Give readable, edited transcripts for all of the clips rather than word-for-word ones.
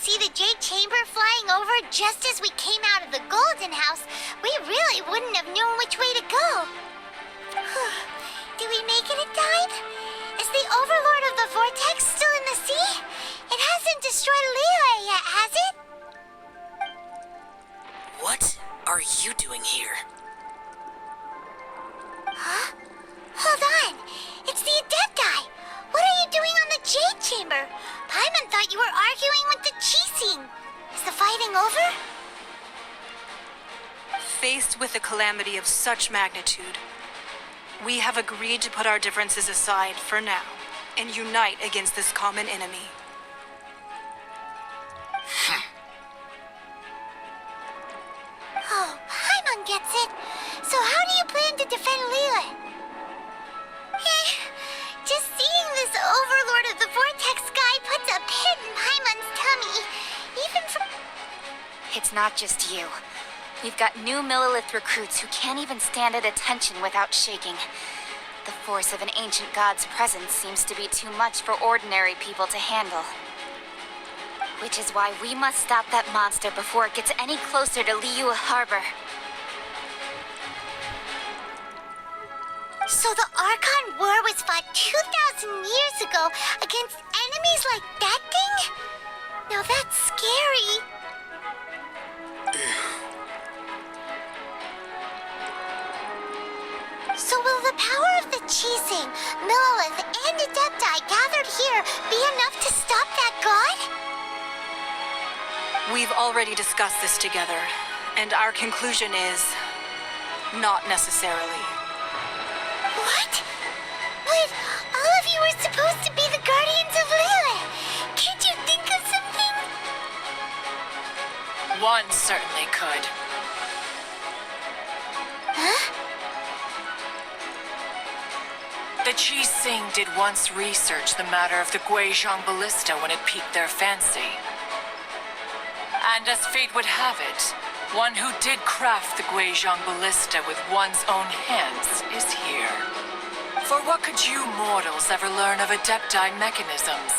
see the Jade Chamber flying over just as we came out of the Golden House, we really wouldn't have known which way to go. Did we make it in time? Is the Overlord of the Vortex still in the sea? It hasn't destroyed Liyue yet, has it? What are you doing here? Huh? Hold on. It's the Adepti. What are you doing on the Jade Chamber? Paimon thought you were arguing with the Qixing. Is the fighting over? Faced with a calamity of such magnitude, we have agreed to put our differences aside for now and unite against this common enemy. Oh, Paimon gets it. So how do you plan to defend Liyue? Just seeing this Overlord of the Vortex guy puts a pit in Paimon's tummy. Even from... It's not just you. We've got new Millilith recruits who can't even stand at attention without shaking. The force of an ancient god's presence seems to be too much for ordinary people to handle. Which is why we must stop that monster before it gets any closer to Liyue Harbor. So the Archon War was fought 2,000 years ago against enemies like that thing? Now that's scary. So will the power of the Qixing, Millilith, and Adepti gathered here be enough to stop that god? We've already discussed this together, and our conclusion is not necessarily. What? But all of you were supposed to be the guardians of Liyue. Can't you think of something? One certainly could. Huh? The Qixing did once research the matter of the Guizhong Ballista when it piqued their fancy. And as fate would have it, one who did craft the Guizhong Ballista with one's own hands is here. For what could you mortals ever learn of adepti mechanisms?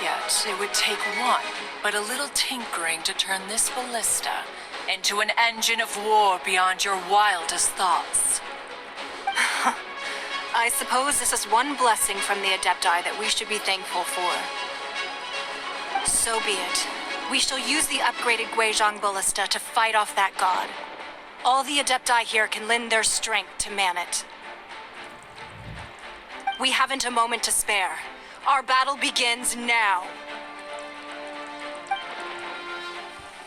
Yet it would take one, but a little tinkering to turn this ballista into an engine of war beyond your wildest thoughts. I suppose this is one blessing from the Adepti that we should be thankful for. So be it. We shall use the upgraded Guizhong Ballista to fight off that god. All the Adepti here can lend their strength to man it. We haven't a moment to spare. Our battle begins now.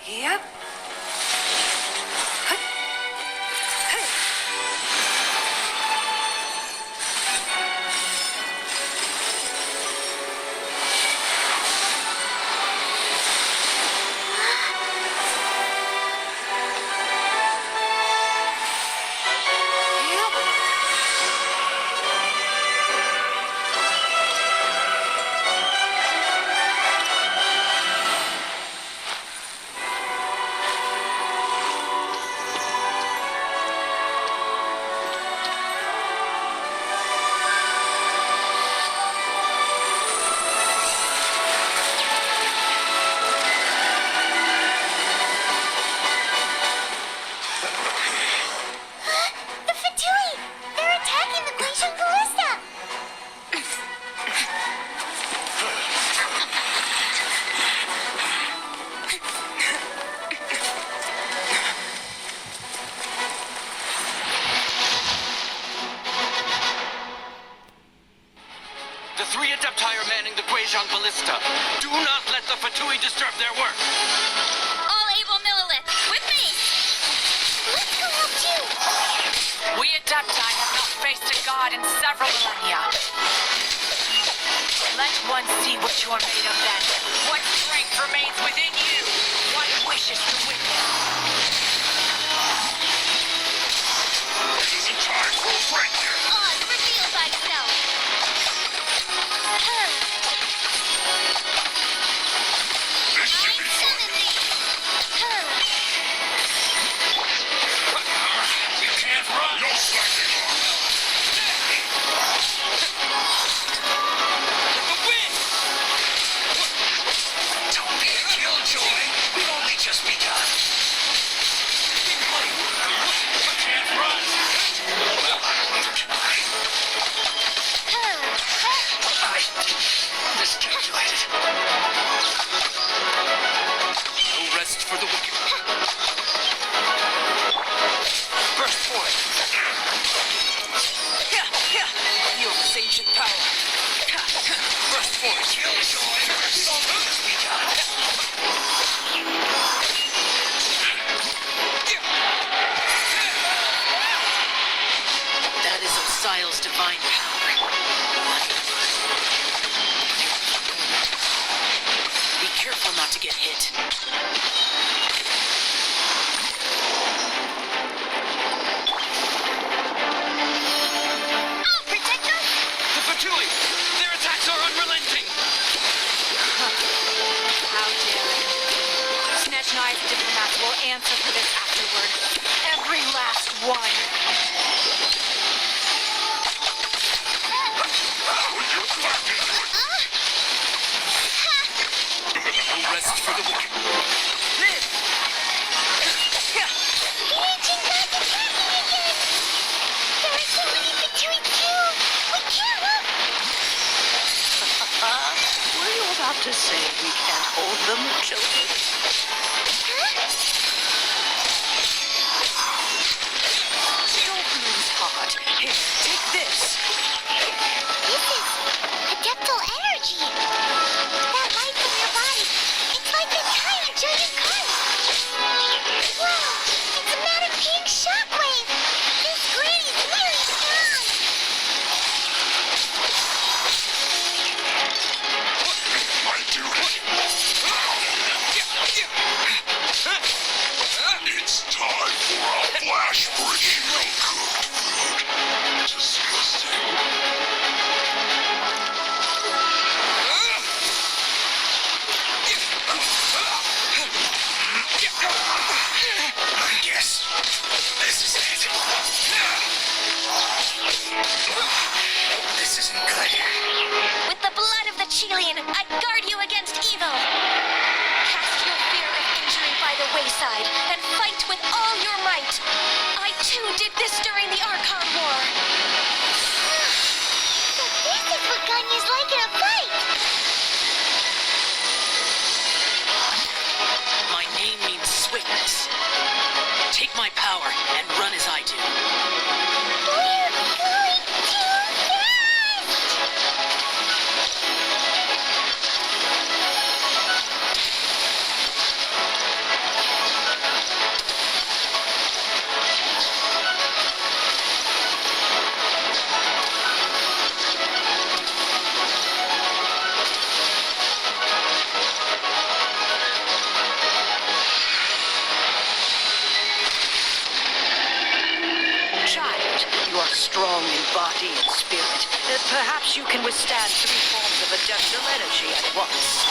Yep. The Fatui! They're attacking the Guizhong Ballista! The three Adepti are manning the Guizhong Ballista. Do not let the Fatui disturb their work. All able Millilith, with me! Let's go help too! We Adepti have not faced a god in several millennia. Let one see what you are made of then. What strength remains within you. What wishes to witness. In charge, right here. On, reveal thyself! This should be fun. We can't run. No slacking. With the wind. Don't be calculated. No rest for the wicked. Burst forth. Feel this ancient power. Burst forth. That is Osial's divine power. Be careful not to get hit. Oh, Protector! The Fatui! Their attacks are unrelenting! How dare they? Snatch Knives diplomats will answer for this afterward. Every last one. No rest for the wicked. Live! The ancient gods attacking again! There are so many Fatui too! We can't look! Were you about to say we can't hold them, children? Don't lose heart. Here, take this. This is adeptal energy! That light from your body, it's like the tiny giant current! Wow! It's a matter pink shockwave! This grid is really strong! My duty. It's time for a flash for a shield cooked food. Disgusting. I guess this is it. This isn't good. With the blood of the Chilean, I guard you against evil. Cast your fear of injury by the wayside and fight with all your might. I too did this during the Archon War. So this is what Gunya's like in a fight! My name means swiftness. Take my power and run as I do. We're going too Child, you are strong in body and spirit. Perhaps you can withstand 3 forms of adeptal energy at once.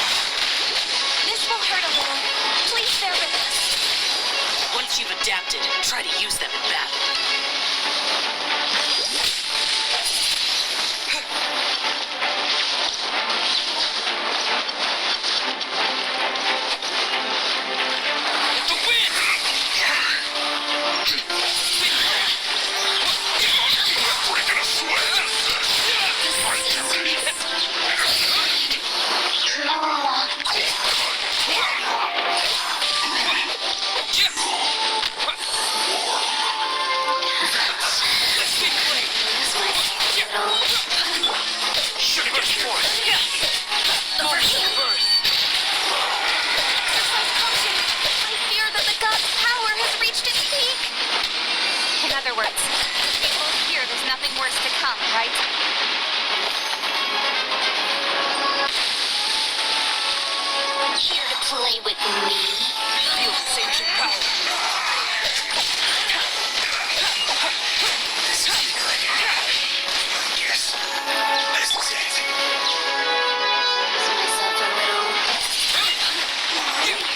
This will hurt a little. Please bear with us. Once you've adapted, try to use them in battle. The wind! Breaking a sweat. My duty. I fear that the god's power has reached its peak. In other words, we both fear there's nothing worse to come, right? Here to play with me? Feel this ancient power. This is good. Yes, this is it. Myself a little. My duty.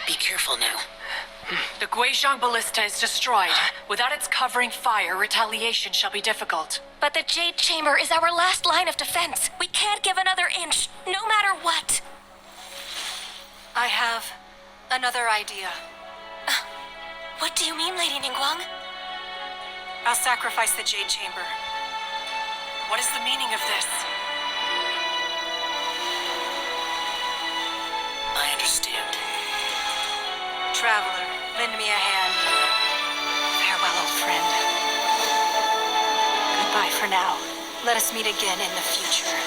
Be careful now. The Guizhong Ballista is destroyed. Without its covering fire, retaliation shall be difficult. But the Jade Chamber is our last line of defense. We can't give another inch, no matter what. I have another idea. What do you mean, Lady Ningguang? I'll sacrifice the Jade Chamber. What is the meaning of this? I understand. Traveler, lend me a hand. Farewell, old friend. Goodbye for now. Let us meet again in the future.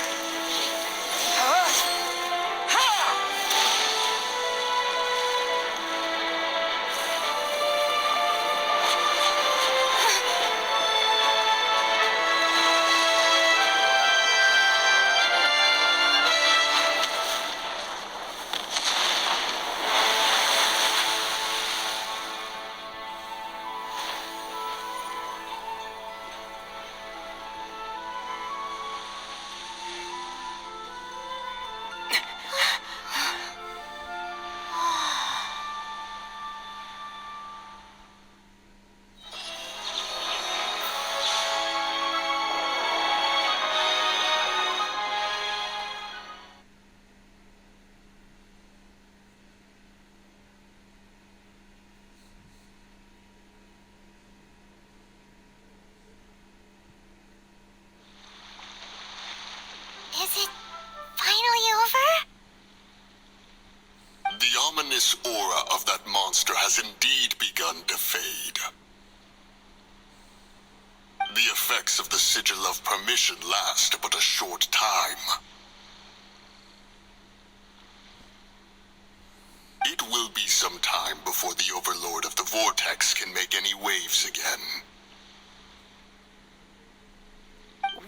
Is it finally over? The ominous aura of that monster has indeed begun to fade. The effects of the Sigil of Permission last but a short time. It will be some time before the Overlord of the Vortex can make any waves again.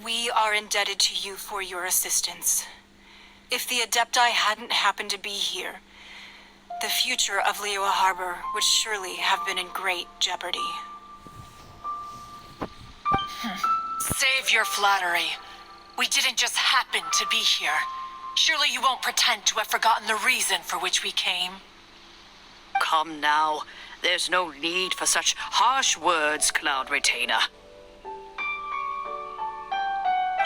We are indebted to you for your assistance. If the Adepti hadn't happened to be here, the future of Liyue Harbor would surely have been in great jeopardy. Save your flattery. We didn't just happen to be here. Surely you won't pretend to have forgotten the reason for which we came. Come now. There's no need for such harsh words, Cloud Retainer.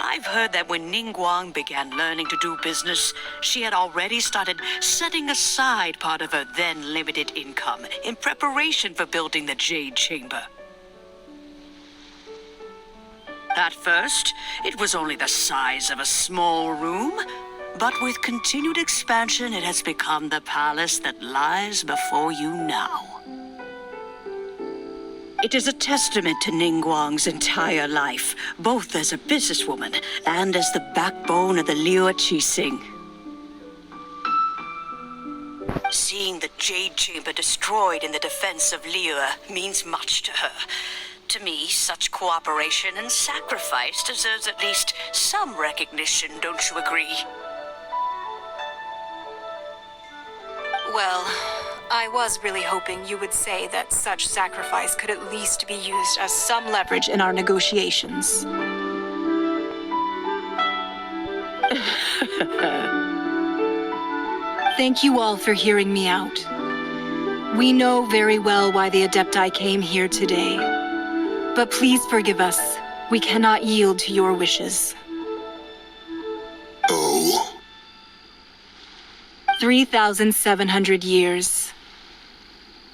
I've heard that when Ningguang began learning to do business, she had already started setting aside part of her then limited income in preparation for building the Jade Chamber. At first, it was only the size of a small room, but with continued expansion, it has become the palace that lies before you now. It is a testament to Ningguang's entire life, both as a businesswoman and as the backbone of the Liyue Qixing. Seeing the Jade Chamber destroyed in the defense of Liyue means much to her. To me, such cooperation and sacrifice deserves at least some recognition, don't you agree? Well, I was really hoping you would say that such sacrifice could at least be used as some leverage in our negotiations. Thank you all for hearing me out. We know very well why the Adepti came here today. But please forgive us. We cannot yield to your wishes. Oh? 3,700 years.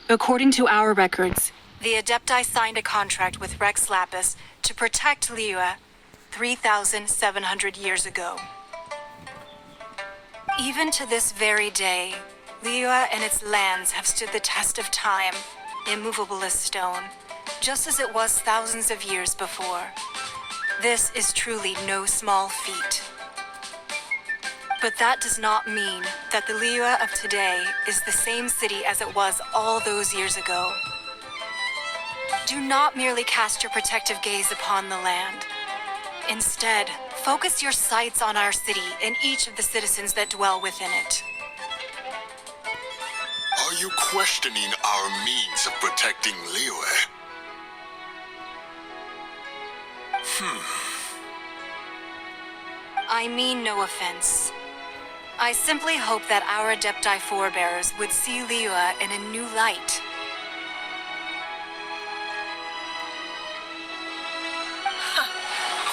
According to our records, the Adepti signed a contract with Rex Lapis to protect Liyue 3,700 years ago. Even to this very day, Liyue and its lands have stood the test of time, immovable as stone, just as it was thousands of years before. This is truly no small feat. But that does not mean that the Liyue of today is the same city as it was all those years ago. Do not merely cast your protective gaze upon the land. Instead, focus your sights on our city and each of the citizens that dwell within it. Are you questioning our means of protecting Liyue? I mean no offense. I simply hope that our adepti forebears would see Liyue in a new light.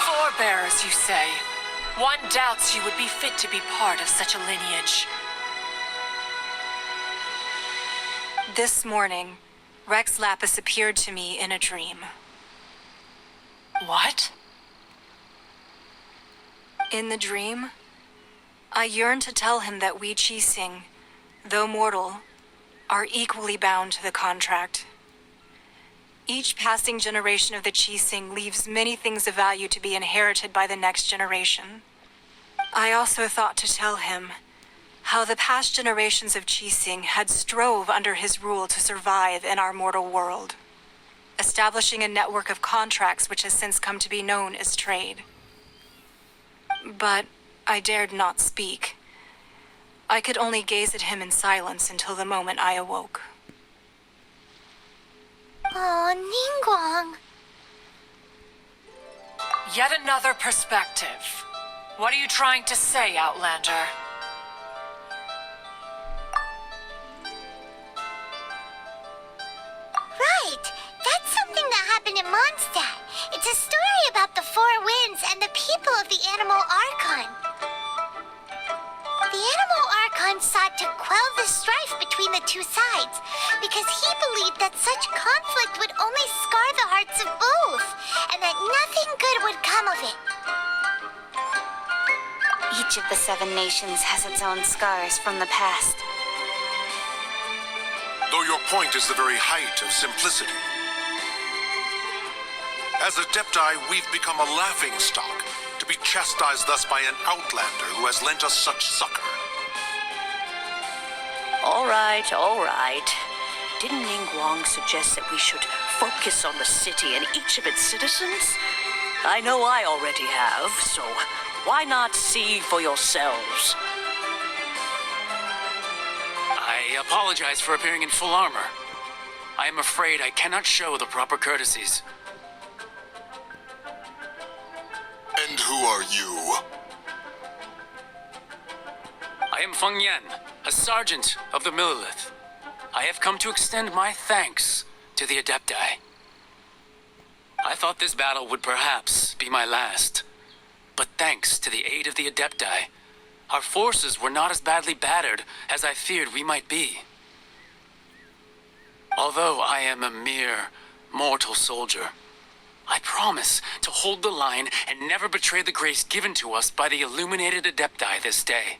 Forebears, you say? One doubts you would be fit to be part of such a lineage. This morning, Rex Lapis appeared to me in a dream. What? In the dream, I yearned to tell him that we Qixing, though mortal, are equally bound to the contract. Each passing generation of the Qixing leaves many things of value to be inherited by the next generation. I also thought to tell him how the past generations of Qixing had strove under his rule to survive in our mortal world, establishing a network of contracts which has since come to be known as trade. But I dared not speak. I could only gaze at him in silence until the moment I awoke. Oh, Ningguang. Yet another perspective. What are you trying to say, Outlander? Right. That's something that happened in Mondstadt. It's a story about the four winds and the people of the Animal Archon. The Animal Archon sought to quell the strife between the two sides because he believed that such conflict would only scar the hearts of both and that nothing good would come of it. Each of the 7 nations has its own scars from the past. Though your point is the very height of simplicity. As adepti, we've become a laughingstock, to be chastised thus by an outlander who has lent us such succor. All right, all right. Didn't Ningguang suggest that we should focus on the city and each of its citizens? I know I already have, so why not see for yourselves? I apologize for appearing in full armor. I am afraid I cannot show the proper courtesies. And who are you? I am Feng Yan, a sergeant of the Millilith. I have come to extend my thanks to the adepti. I thought this battle would perhaps be my last, but thanks to the aid of the adepti, our forces were not as badly battered as I feared we might be. Although I am a mere mortal soldier, I promise to hold the line and never betray the grace given to us by the illuminated adepti this day.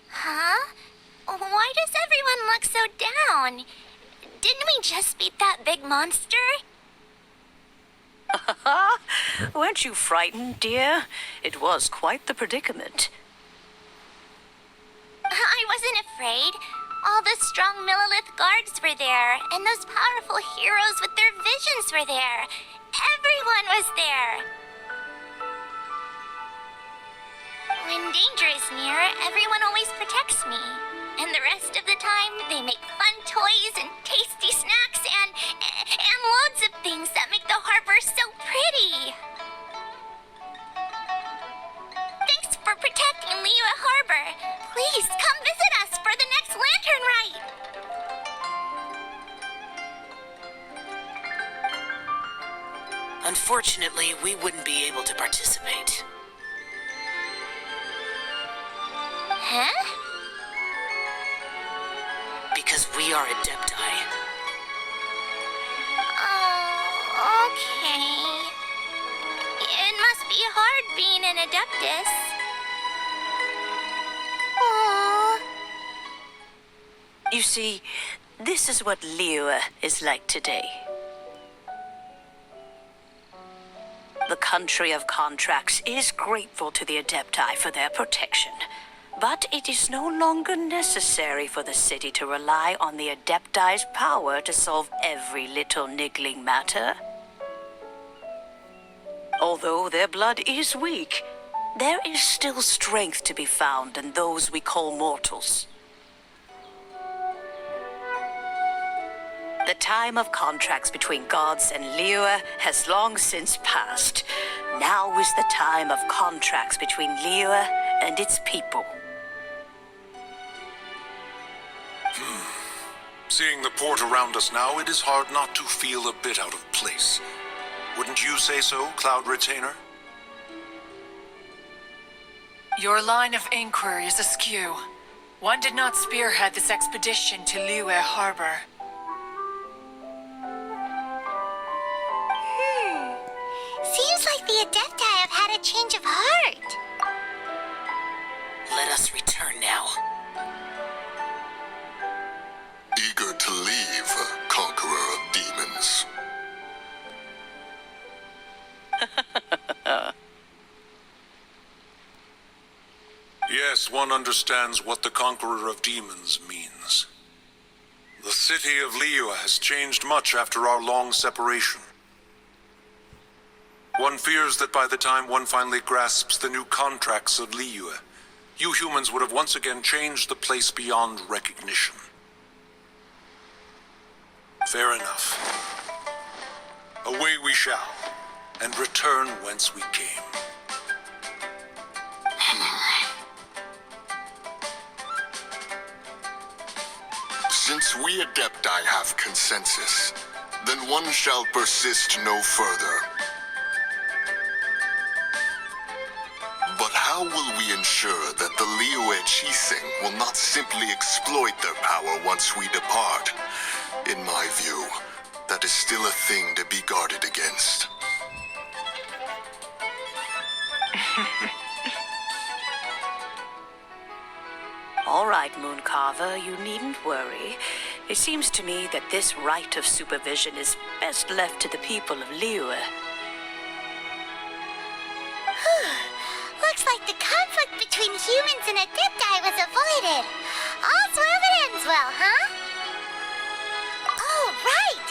Huh? Why does everyone look so down? Didn't we just beat that big monster? Weren't you frightened, dear? It was quite the predicament. I wasn't afraid. All the strong Millilith guards were there, and those powerful heroes with their visions were there. Everyone was there. When danger is near, everyone always protects me. And the rest of the time, they make fun toys and tasty snacks and loads of things that make the harbor so pretty. Thanks for protecting Liyue Harbor. Please come visit us for the next lantern rite. Unfortunately, we wouldn't be able to participate. Huh? Because we are adepti. Oh, okay. It must be hard being an Adeptus. Oh. You see, this is what Liyue is like today. The country of contracts is grateful to the adepti for their protection, But it is no longer necessary for the city to rely on the adepti's power to solve every little niggling matter. Although their blood is weak, there is still strength to be found in those we call mortals. The time of contracts between gods and Liyue has long since passed. Now is the time of contracts between Liyue and its people. Seeing the port around us now, it is hard not to feel a bit out of place. Wouldn't you say so, Cloud Retainer? Your line of inquiry is askew. One did not spearhead this expedition to Liyue Harbor. Seems like the adepti have had a change of heart. Let us return now. Eager to leave, Conqueror of Demons. Yes, one understands what the Conqueror of Demons means. The city of Liyue has changed much after our long separation. One fears that by the time one finally grasps the new contracts of Liyue, you humans would have once again changed the place beyond recognition. Fair enough. Away we shall, and return whence we came. Since we adepti have consensus, then one shall persist no further. But how will we ensure that the Liyue Qixing will not simply exploit their power once we depart? In my view, that is still a thing to be guarded against. All right, Mooncarver, you needn't worry. It seems to me that this right of supervision is best left to the people of Liyue. Looks like the conflict between humans and adepti was avoided. All's well that ends well, huh? Oh, right!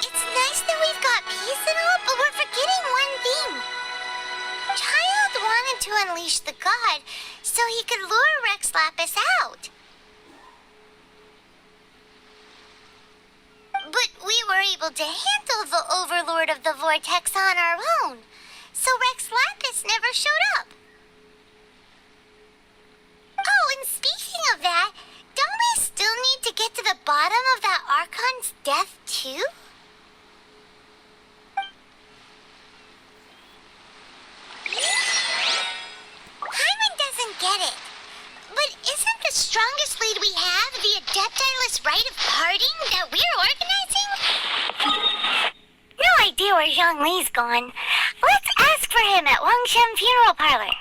It's nice that we've got peace and all, but we're forgetting one thing. Childe wanted to unleash the god so he could lure Rex Lapis out. But we were able to handle the overlord of the Vortex on our own, so Rex Lapis never showed up. Oh, and speaking of that, don't we still need to get to the bottom of that Archon's death, too? Hyman doesn't get it. But isn't the strongest lead we have the adepti-less rite of parting that we're organizing? No idea where Zhongli's gone. Let's ask for him at Wangshan Funeral Parlor.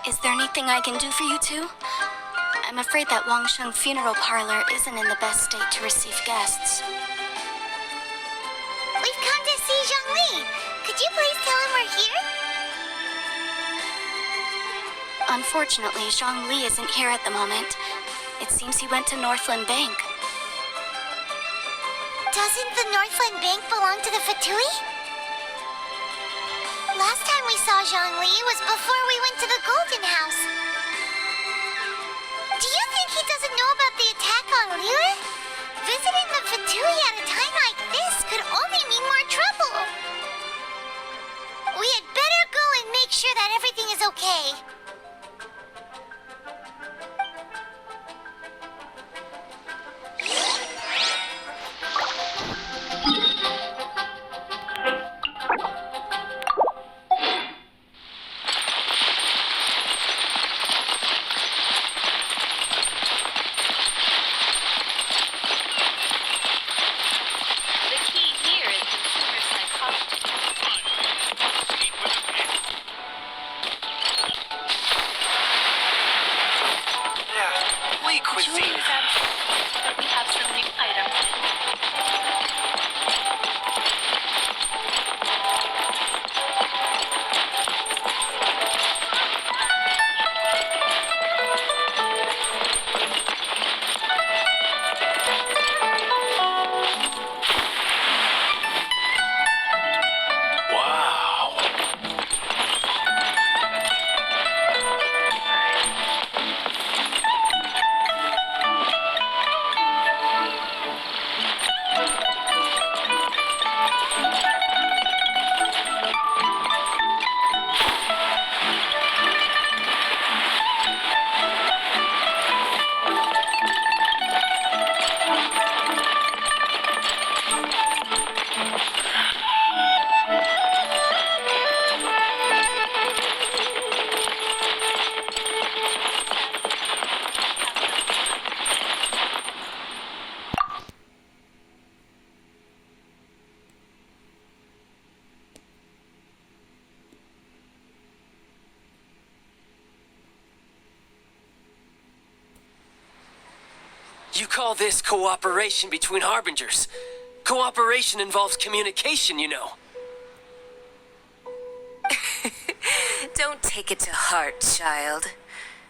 Is there anything I can do for you two? I'm afraid that Wangshan Funeral Parlor isn't in the best state to receive guests. We've come to see Zhongli. Could you please tell him we're here? Unfortunately, Zhongli isn't here at the moment. It seems he went to Northland Bank. Doesn't the Northland Bank belong to the Fatui? Last time we saw Zhongli was before we went to the Golden House. Do you think he doesn't know about the attack on Liyue? Visiting the Fatui at a time like this could only mean more trouble. We had better go and make sure that everything is okay. You call this cooperation between Harbingers. Cooperation involves communication, you know. Don't take it to heart, child.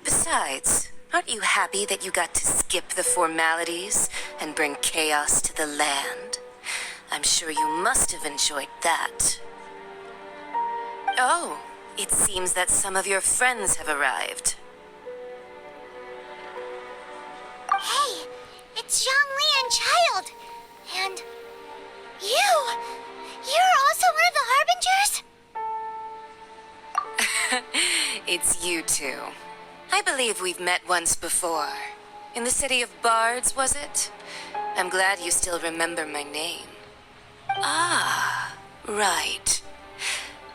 Besides, aren't you happy that you got to skip the formalities and bring chaos to the land? I'm sure you must have enjoyed that. Oh, it seems that some of your friends have arrived. Hey, it's Zhongli and Childe. And you're also one of the Harbingers? It's you two. I believe we've met once before. In the city of Bards, was it? I'm glad you still remember my name. Ah, right.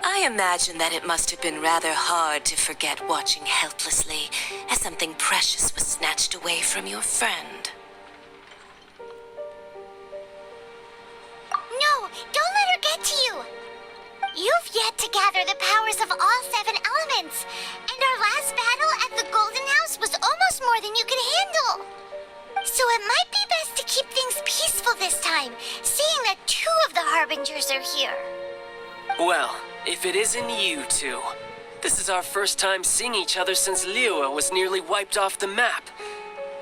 I imagine that it must have been rather hard to forget watching helplessly as something precious was snatched away from your friend. No, don't let her get to you. You've yet to gather the powers of all 7 elements, and our last battle at the Golden House was almost more than you could handle. So it might be best to keep things peaceful this time, seeing that 2 of the Harbingers are here. Well, if it isn't you two. This is our first time seeing each other since Liyue was nearly wiped off the map.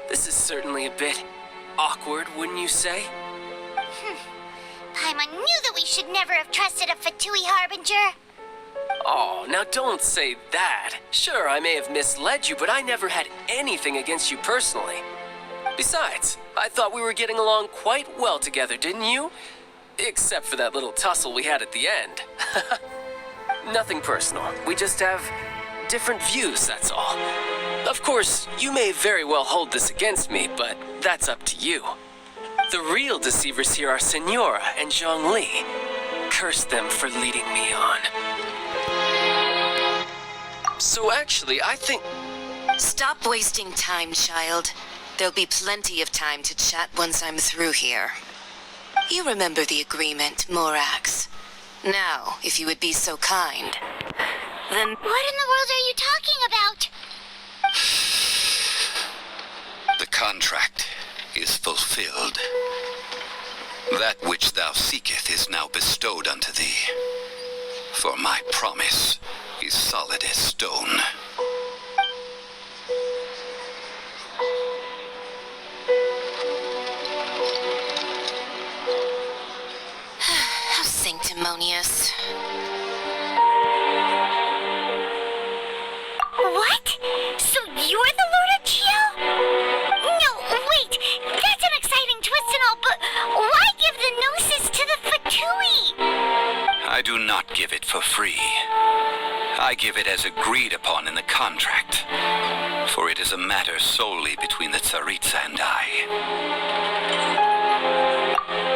This is certainly a bit awkward, wouldn't you say? Paimon knew that we should never have trusted a Fatui Harbinger. Oh, now don't say that. Sure, I may have misled you, but I never had anything against you personally. Besides, I thought we were getting along quite well together, didn't you? Except for that little tussle we had at the end. Nothing personal. We just have different views, that's all. Of course, you may very well hold this against me, but that's up to you. The real deceivers here are Senora and Zhongli. Curse them for leading me on. So actually, I think... Stop wasting time, child. There'll be plenty of time to chat once I'm through here. You remember the agreement, Morax. Now, if you would be so kind, then... What in the world are you talking about? The contract is fulfilled. That which thou seeketh is now bestowed unto thee. For my promise is solid as stone. How sanctimonious. What? So you're the Lord of Geo? No, wait. That's an exciting twist and all, but why give the Gnosis to the Fatui? I do not give it for free. I give it as agreed upon in the contract. For it is a matter solely between the Tsaritsa and I.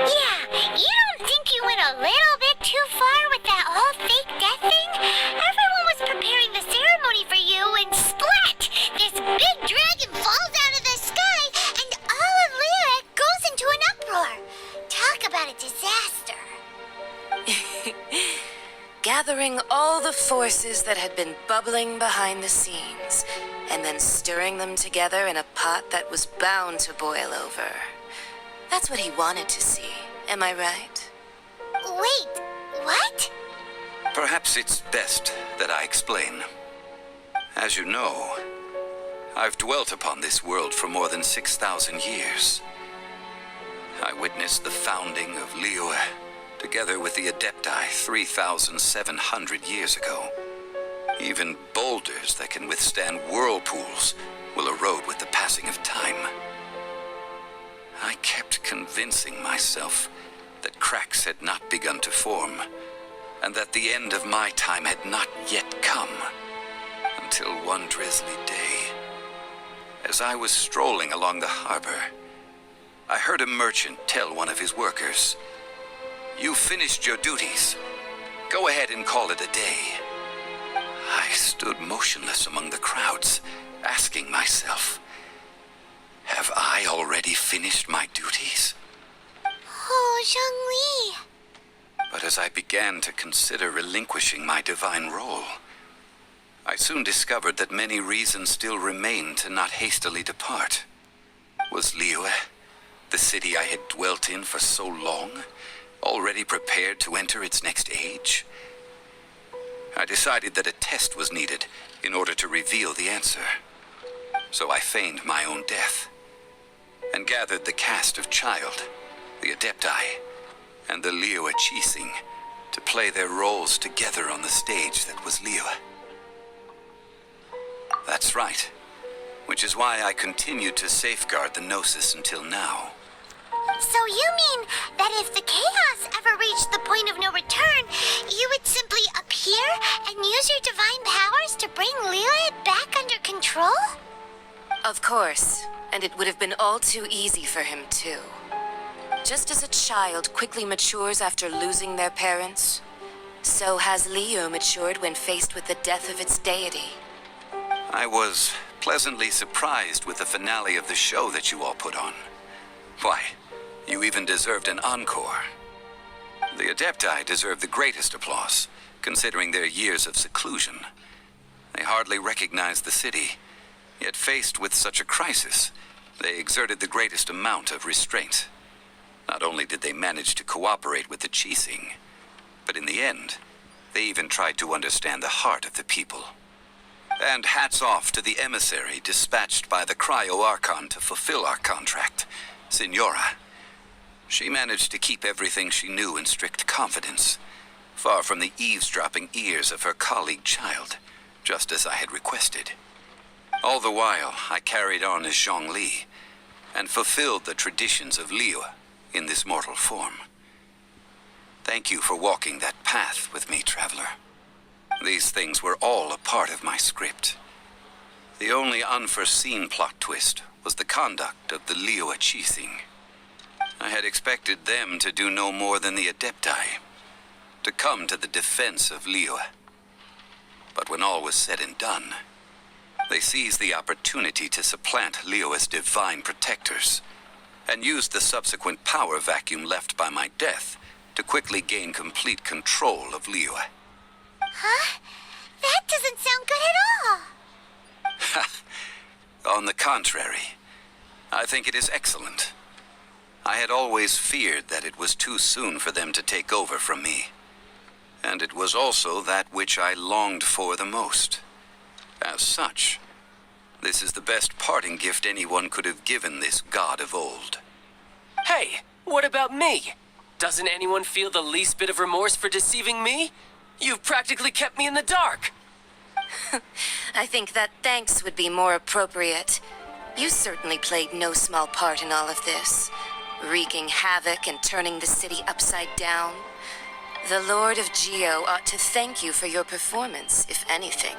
Yeah, you don't think you went a little bit too far with that whole fake death thing? Everyone was preparing the ceremony for you, and splat! This big dragon falls out of the sky, and all of Liyue goes into an uproar. Talk about a disaster. Gathering all the forces that had been bubbling behind the scenes, and then stirring them together in a pot that was bound to boil over. That's what he wanted to see, am I right? Wait, what? Perhaps it's best that I explain. As you know, I've dwelt upon this world for more than 6,000 years. I witnessed the founding of Liyue, together with the adepti 3,700 years ago. Even boulders that can withstand whirlpools will erode with the passing of time. I kept convincing myself that cracks had not begun to form, and that the end of my time had not yet come. Until one drizzly day, as I was strolling along the harbor, I heard a merchant tell one of his workers, "You finished your duties. Go ahead and call it a day." I stood motionless among the crowds, asking myself, have I already finished my duties? Oh, Zhongli. But as I began to consider relinquishing my divine role, I soon discovered that many reasons still remained to not hastily depart. Was Liyue, the city I had dwelt in for so long, already prepared to enter its next age? I decided that a test was needed in order to reveal the answer. So I feigned my own death, and gathered the cast of Childe, the adepti, and the Liyue Qixing to play their roles together on the stage that was Liyue. That's right, which is why I continued to safeguard the Gnosis until now. So you mean that if the chaos ever reached the point of no return, you would simply appear and use your divine powers to bring Liyue back under control? Of course, and it would have been all too easy for him too. Just as a child quickly matures after losing their parents, so has Liyue matured when faced with the death of its deity. I was pleasantly surprised with the finale of the show that you all put on. Why, you even deserved an encore. The adepti deserve the greatest applause, considering their years of seclusion. They hardly recognized the city, yet faced with such a crisis, they exerted the greatest amount of restraint. Not only did they manage to cooperate with the Qixing, but in the end, they even tried to understand the heart of the people. And hats off to the emissary dispatched by the Geo Archon to fulfill our contract, Signora. She managed to keep everything she knew in strict confidence, far from the eavesdropping ears of her colleague Childe, just as I had requested. All the while, I carried on as Zhongli, and fulfilled the traditions of Liyue in this mortal form. Thank you for walking that path with me, traveler. These things were all a part of my script. The only unforeseen plot twist was the conduct of the Liyue Qixing. I had expected them to do no more than the adepti, to come to the defense of Liyue. But when all was said and done, they seized the opportunity to supplant Liyue's divine protectors, and used the subsequent power vacuum left by my death to quickly gain complete control of Liyue. Huh? That doesn't sound good at all. On the contrary, I think it is excellent. I had always feared that it was too soon for them to take over from me. And it was also that which I longed for the most. As such, this is the best parting gift anyone could have given this god of old. Hey, what about me? Doesn't anyone feel the least bit of remorse for deceiving me? You've practically kept me in the dark. I think that thanks would be more appropriate. You certainly played no small part in all of this, wreaking havoc and turning the city upside down. The Lord of Geo ought to thank you for your performance, if anything.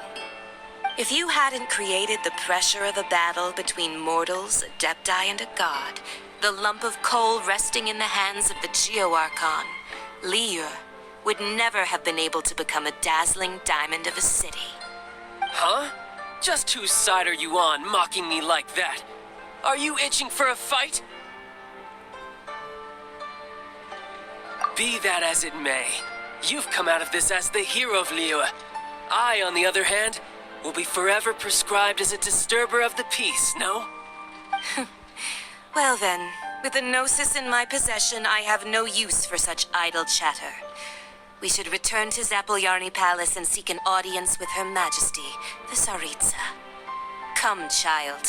If you hadn't created the pressure of a battle between mortals, adepti, and a god, the lump of coal resting in the hands of the Geo Archon, Liyue, would never have been able to become a dazzling diamond of a city. Huh? Just whose side are you on, mocking me like that? Are you itching for a fight? Be that as it may, you've come out of this as the hero of Liyue. I, on the other hand, will be forever prescribed as a disturber of the peace, no? Well then, with the Gnosis in my possession, I have no use for such idle chatter. We should return to Zapolyarny Palace and seek an audience with Her Majesty, the Tsaritsa. Come, child.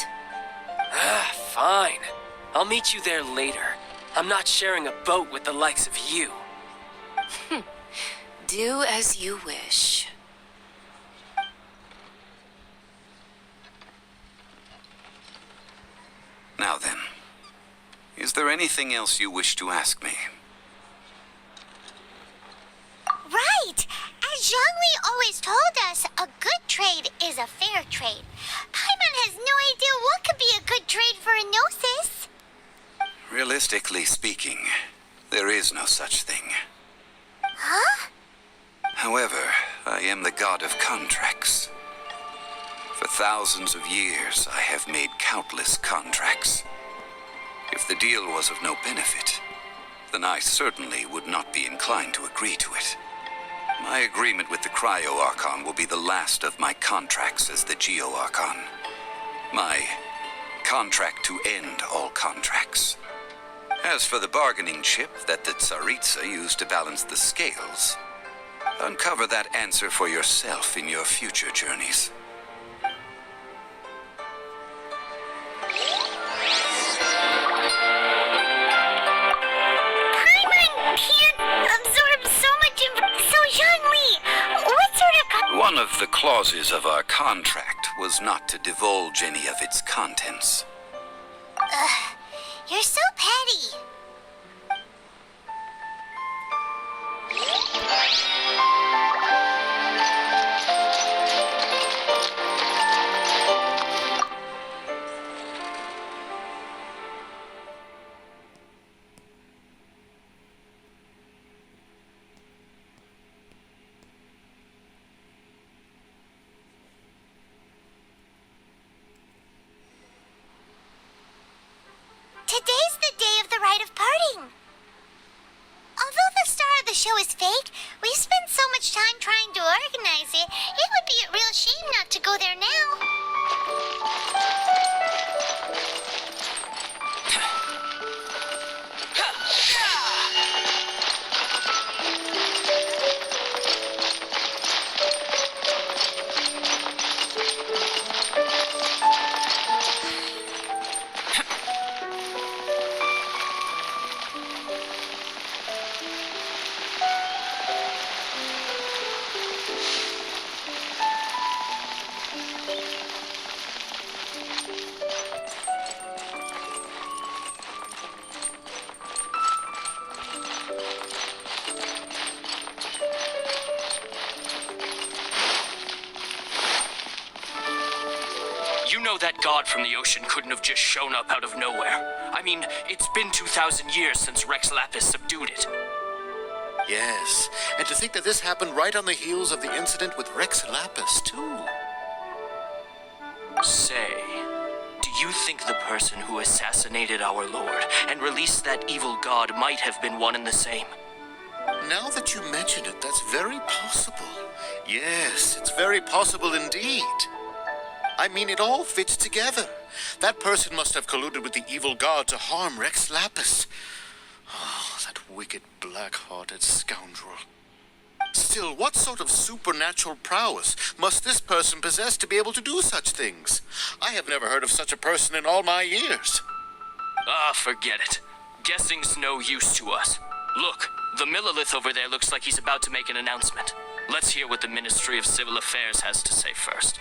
Fine. I'll meet you there later. I'm not sharing a boat with the likes of you. Do as you wish. Now then, is there anything else you wish to ask me? Right! As Zhongli always told us, a good trade is a fair trade. Paimon has no idea what could be a good trade for a Gnosis. Realistically speaking, there is no such thing. Huh? However, I am the god of contracts. For thousands of years, I have made countless contracts. If the deal was of no benefit, then I certainly would not be inclined to agree to it. My agreement with the Geo Archon will be the last of my contracts as the Geo Archon. My contract to end all contracts. As for the bargaining chip that the Tsaritsa used to balance the scales, uncover that answer for yourself in your future journeys. Paimon can't absorb so much So, Zhongli, what sort of... One of the clauses of our contract was not to divulge any of its contents. You're so petty. Today's the day of the rite of parting. Although the star of the show is fake, we spent so much time trying to organize it, it would be a real shame not to go there now. You know that god from the ocean couldn't have just shown up out of nowhere. I mean, it's been 2,000 years since Rex Lapis subdued it. Yes, and to think that this happened right on the heels of the incident with Rex Lapis, too. Say, do you think the person who assassinated our lord and released that evil god might have been one and the same? Now that you mention it, that's very possible. Yes, it's very possible indeed. I mean, it all fits together. That person must have colluded with the evil god to harm Rex Lapis. Oh, that wicked, black-hearted scoundrel. Still, what sort of supernatural prowess must this person possess to be able to do such things? I have never heard of such a person in all my years. Ah, forget it. Guessing's no use to us. Look, the Millilith over there looks like he's about to make an announcement. Let's hear what the Ministry of Civil Affairs has to say first.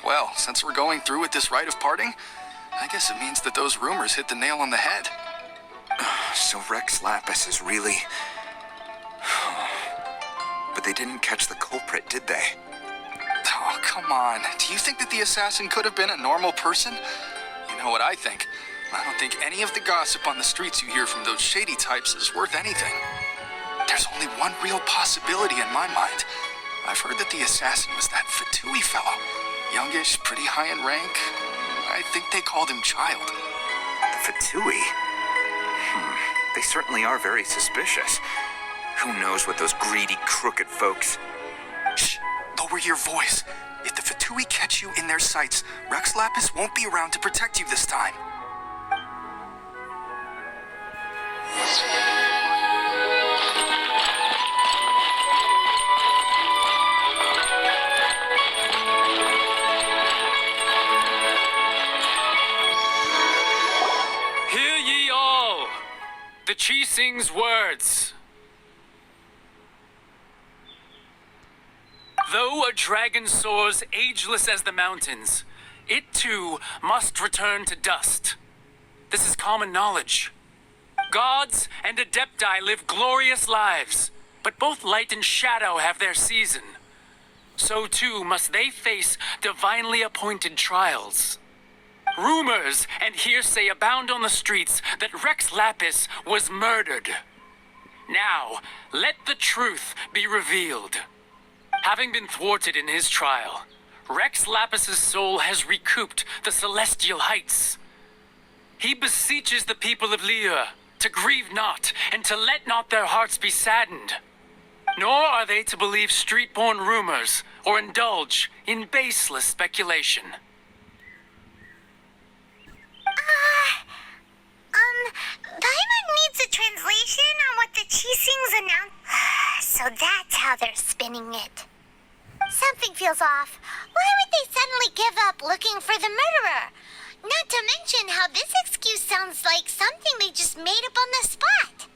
Well, since we're going through with this rite of parting, I guess it means that those rumors hit the nail on the head. So Rex Lapis is really... But they didn't catch the culprit, did they? Oh, come on. Do you think that the assassin could have been a normal person? You know what I think? I don't think any of the gossip on the streets you hear from those shady types is worth anything. There's only one real possibility in my mind. I've heard that the assassin was that Fatui fellow. Youngish, pretty high in rank. I think they called him Childe. The Fatui? They certainly are very suspicious. Who knows what those greedy, crooked folks... Shh! Lower your voice. If the Fatui catch you in their sights, Rex Lapis won't be around to protect you this time. Hear ye all, the Qixing's words. Though a dragon soars ageless as the mountains, it too must return to dust. This is common knowledge. Gods and adepti live glorious lives, but both light and shadow have their season. So too must they face divinely appointed trials. Rumors and hearsay abound on the streets that Rex Lapis was murdered. Now, let the truth be revealed. Having been thwarted in his trial, Rex Lapis's soul has recouped the celestial heights. He beseeches the people of Liyue to grieve not, and to let not their hearts be saddened. Nor are they to believe street-born rumors, or indulge in baseless speculation. Paimon needs a translation on what the Qixing's announced. So that's how they're spinning it. Something feels off. Why would they suddenly give up looking for the murderer? Not to mention how this excuse sounds like something they just made up on the spot.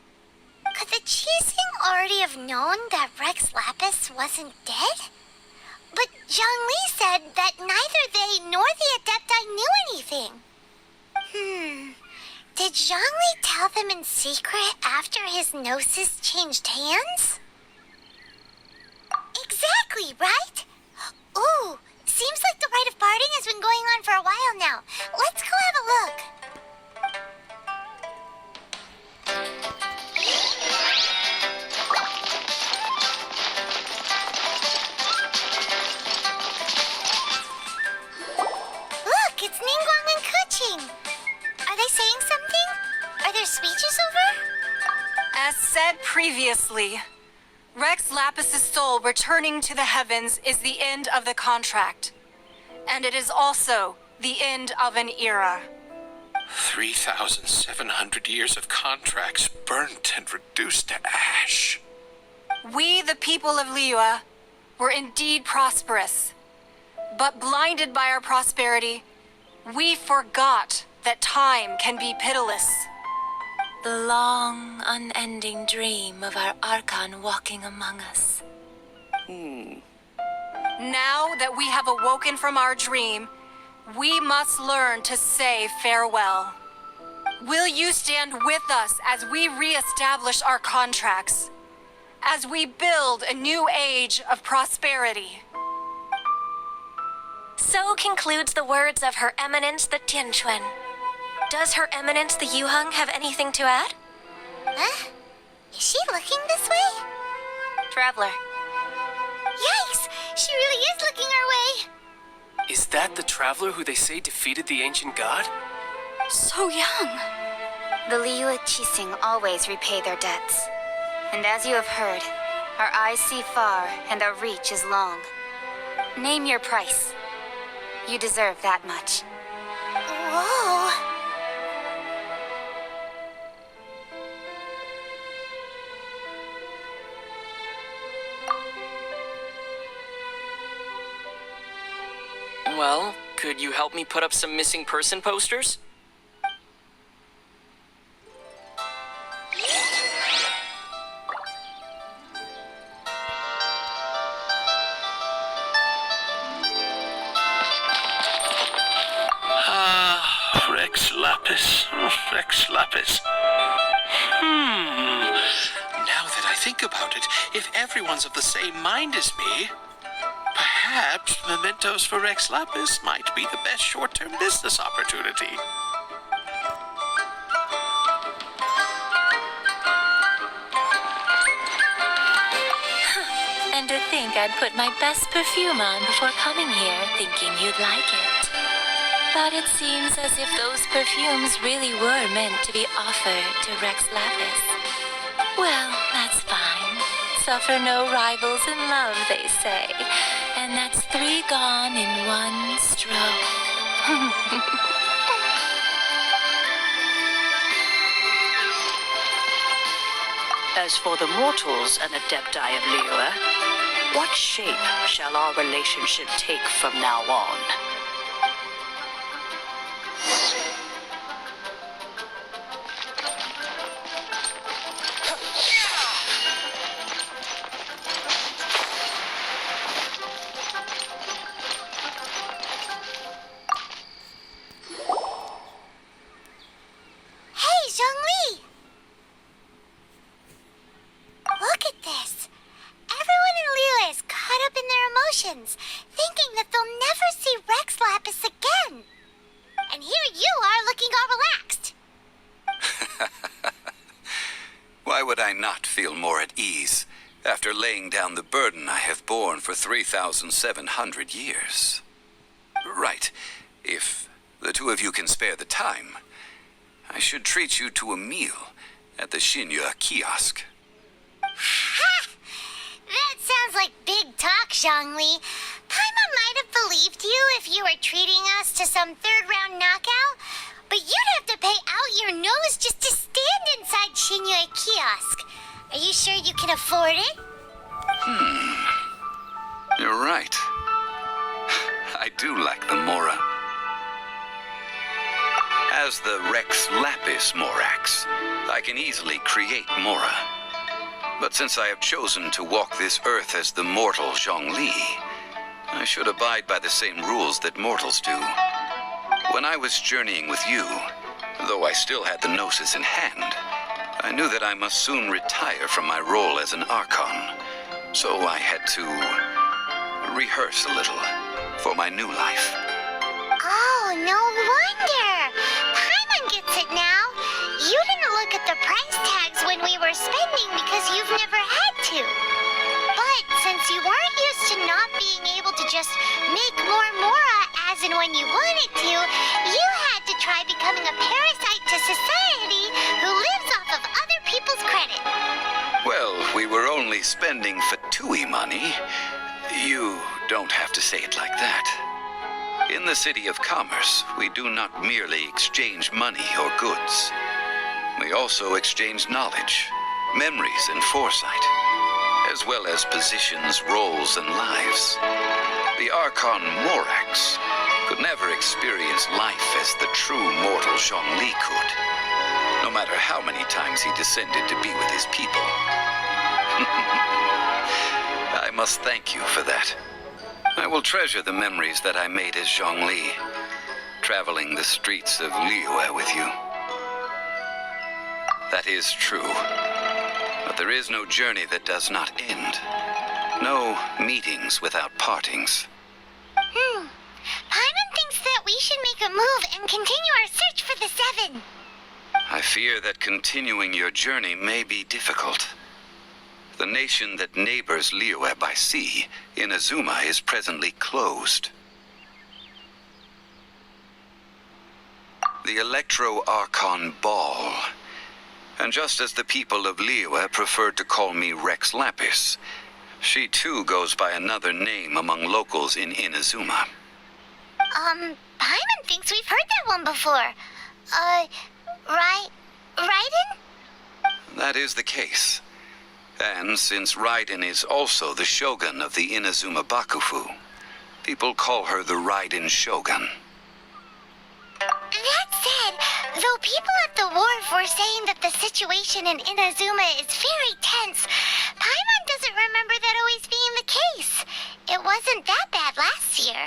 Could the Qixing already have known that Rex Lapis wasn't dead? But Zhongli said that neither they nor the adepti knew anything. Did Zhongli tell them in secret after his Gnosis changed hands? Exactly, right? Ooh, seems like the rite of parting has been going on for a while now. Let's go have a look. Look, it's Ningguang and Qixing. Are they saying something? Are their speeches over? As said previously, Rex Lapis' soul returning to the heavens is the end of the contract. And it is also the end of an era. 3,700 years of contracts burnt and reduced to ash. We, the people of Liyue, were indeed prosperous. But blinded by our prosperity, we forgot that time can be pitiless. The long, unending dream of our Archon walking among us. Now that we have awoken from our dream, we must learn to say farewell. Will you stand with us as we re-establish our contracts? As we build a new age of prosperity? So concludes the words of Her Eminence the Tianquan. Does Her Eminence the Yuheng have anything to add? Huh? Is she looking this way? Traveler. Yikes! She really is looking our way! Is that the traveler who they say defeated the ancient god? So young. The Liyue Qixing always repay their debts. And as you have heard, our eyes see far and our reach is long. Name your price. You deserve that much. Whoa! Well, could you help me put up some missing person posters? Rex Lapis. Rex Lapis. Now that I think about it, if everyone's of the same mind as me, perhaps mementos for Rex Lapis might be the best short-term business opportunity. And to think I'd put my best perfume on before coming here, thinking you'd like it. But it seems as if those perfumes really were meant to be offered to Rex Lapis. Well, that's fine. Suffer no rivals in love, they say. And that's 3 gone in 1 stroke. As for the mortals and adepti of Liyue, what shape shall our relationship take from now on? Hey, Zhongli! Look at this. Everyone in Liyue is caught up in their emotions, thinking that they'll never see Rex Lapis again. And here you are looking all relaxed. Why would I not feel more at ease after laying down the burden I have borne for 3,700 years? Right. If the two of you can spare the time, I should treat you to a meal at the Xinyue kiosk. Ha! That sounds like big talk, Zhongli. Paimon might have believed you if you were treating us to some third-round knockout, but you'd have to pay out your nose just to stand inside Xinyue kiosk. Are you sure you can afford it? You're right. I do like the Mora. As the Rex Lapis Morax, I can easily create Mora. But since I have chosen to walk this earth as the mortal Zhongli, I should abide by the same rules that mortals do. When I was journeying with you, though I still had the Gnosis in hand, I knew that I must soon retire from my role as an Archon, so I had to rehearse a little for my new life. Oh, no wonder. Paimon gets it now. You didn't look at the price tags when we were spending because you've never had to. But since you weren't used to not being able to just make more Mora as and when you wanted to, you had to try becoming a parasite to society who lives off of other people's credit. Well, we were only spending Fatui money. You don't have to say it like that. In the City of Commerce, we do not merely exchange money or goods. We also exchange knowledge, memories, and foresight, as well as positions, roles, and lives. The Archon Morax could never experience life as the true mortal Zhongli could, no matter how many times he descended to be with his people. I must thank you for that. I will treasure the memories that I made as Zhongli, traveling the streets of Liyue with you. That is true. But there is no journey that does not end. No meetings without partings. Paimon thinks that we should make a move and continue our search for the Seven. I fear that continuing your journey may be difficult. The nation that neighbors Liyue by sea, Inazuma, is presently closed. The Electro-Archon Ball. And just as the people of Liyue preferred to call me Rex Lapis, she too goes by another name among locals in Inazuma. Paimon thinks we've heard that one before. Raiden? That is the case. And since Raiden is also the Shogun of the Inazuma Bakufu, people call her the Raiden Shogun. That said, though people at the wharf were saying that the situation in Inazuma is very tense, Paimon doesn't remember that always being the case. It wasn't that bad last year.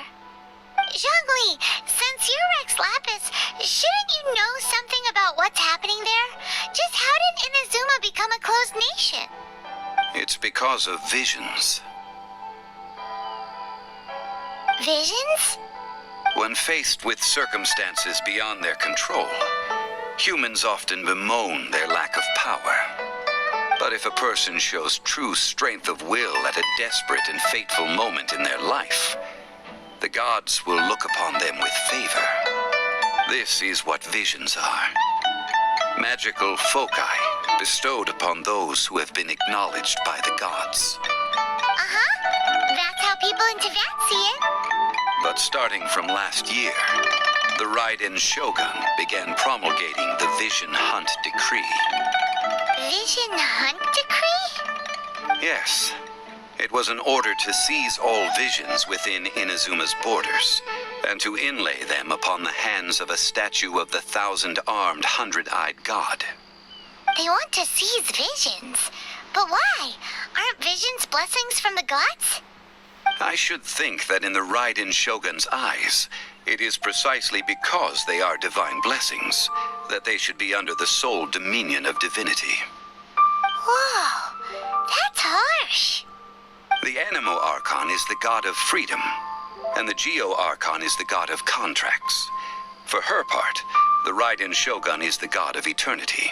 Zhongli, since you're Rex Lapis, shouldn't you know something about what's happening there? Just how did Inazuma become a closed nation? It's because of visions. Visions? When faced with circumstances beyond their control, humans often bemoan their lack of power. But if a person shows true strength of will at a desperate and fateful moment in their life, the gods will look upon them with favor. This is what visions are. Magical foci bestowed upon those who have been acknowledged by the gods. That's how people in Teyvat see it. But starting from last year, the Raiden Shogun began promulgating the Vision Hunt Decree. Vision Hunt Decree? Yes. It was an order to seize all visions within Inazuma's borders, and to inlay them upon the hands of a statue of the 1,000-armed, 100-eyed god. They want to seize visions. But why? Aren't visions blessings from the gods? I should think that in the Raiden Shogun's eyes, it is precisely because they are divine blessings that they should be under the sole dominion of divinity. Whoa, that's harsh. The Animo Archon is the god of freedom, and the Geo Archon is the god of contracts. For her part, the Raiden Shogun is the god of eternity.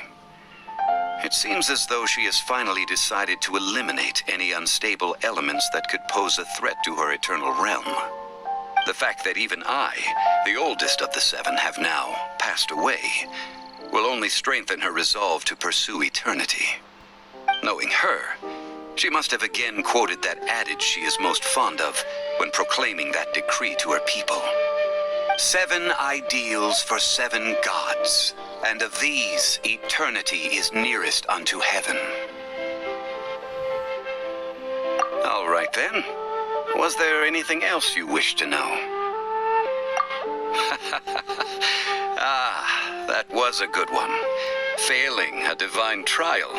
It seems as though she has finally decided to eliminate any unstable elements that could pose a threat to her eternal realm. The fact that even I, the oldest of the seven, have now passed away will only strengthen her resolve to pursue eternity. Knowing her, she must have again quoted that adage she is most fond of when proclaiming that decree to her people. 7 ideals for 7 gods, and of these, eternity is nearest unto heaven. All right then. Was there anything else you wish to know? Ah, that was a good one. Failing a divine trial.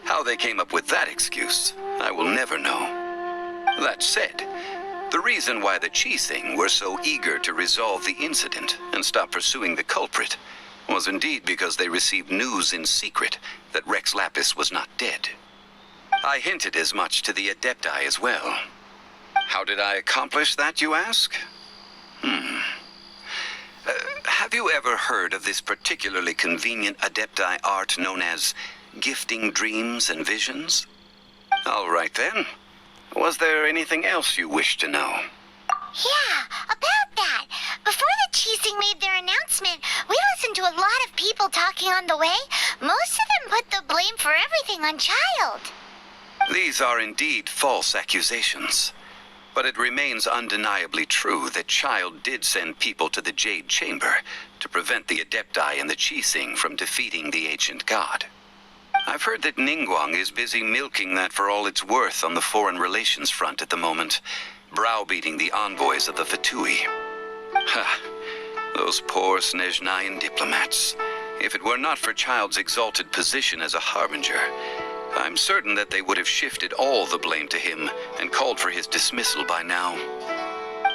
How they came up with that excuse, I will never know. That said, the reason why the Qixing were so eager to resolve the incident and stop pursuing the culprit was indeed because they received news in secret that Rex Lapis was not dead. I hinted as much to the adepti as well. How did I accomplish that, you ask? Have you ever heard of this particularly convenient adepti art known as gifting dreams and visions? All right then. Was there anything else you wish to know? Yeah, about that. Before the Qixing made their announcement, we listened to a lot of people talking on the way. Most of them put the blame for everything on Childe. These are indeed false accusations. But it remains undeniably true that Childe did send people to the Jade Chamber to prevent the adepti and the Qixing from defeating the ancient god. I've heard that Ningguang is busy milking that for all it's worth on the foreign relations front at the moment, browbeating the envoys of the Fatui. Ha! Those poor Snezhnayan diplomats. If it were not for Childe's exalted position as a harbinger, I'm certain that they would have shifted all the blame to him and called for his dismissal by now.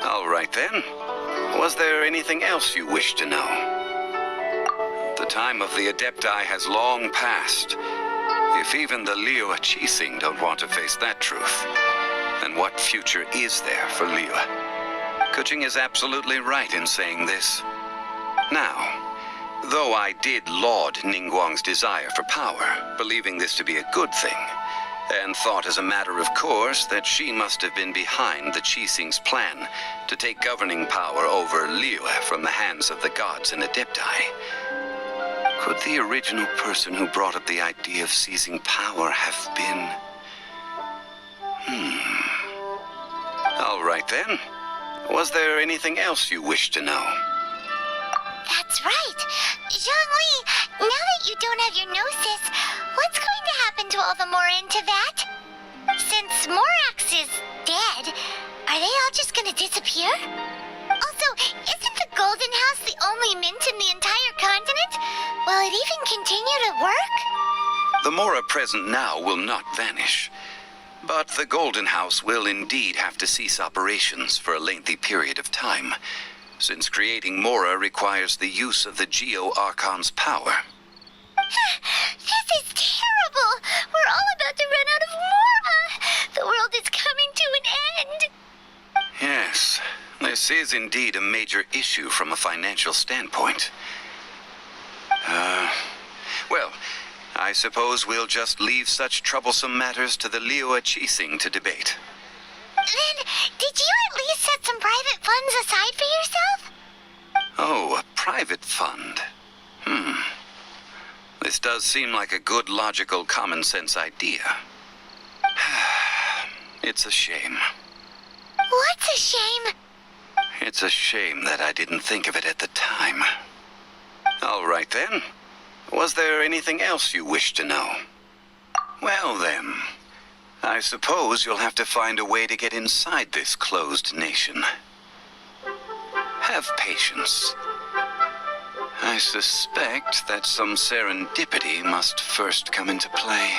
All right then. Was there anything else you wish to know? The time of the adepti has long passed. If even the Liyue Qixing don't want to face that truth, then what future is there for Liyue? Qixing is absolutely right in saying this. Now, though I did laud Ningguang's desire for power, believing this to be a good thing, and thought as a matter of course that she must have been behind the Qixing's plan to take governing power over Liyue from the hands of the gods and adepti, could the original person who brought up the idea of seizing power have been... All right then. Was there anything else you wish to know? That's right. Zhongli, now that you don't have your Gnosis, what's going to happen to all the Mora in Teyvat? Since Morax is dead, are they all just going to disappear? Also, isn't the Golden House the only mint in the entire continent? Will it even continue to work? The Mora present now will not vanish. But the Golden House will indeed have to cease operations for a lengthy period of time, since creating Mora requires the use of the Geo Archon's power. This is terrible! We're all about to run out of Mora! The world is coming to an end! Yes, this is indeed a major issue from a financial standpoint. Well, I suppose we'll just leave such troublesome matters to the Liyue Qixing to debate. Then, did you at least set some private funds aside for yourself? Oh, a private fund. This does seem like a good, logical, common-sense idea. It's a shame. What's a shame? It's a shame that I didn't think of it at the time. All right then. Was there anything else you wish to know? Well then, I suppose you'll have to find a way to get inside this closed nation. Have patience. I suspect that some serendipity must first come into play.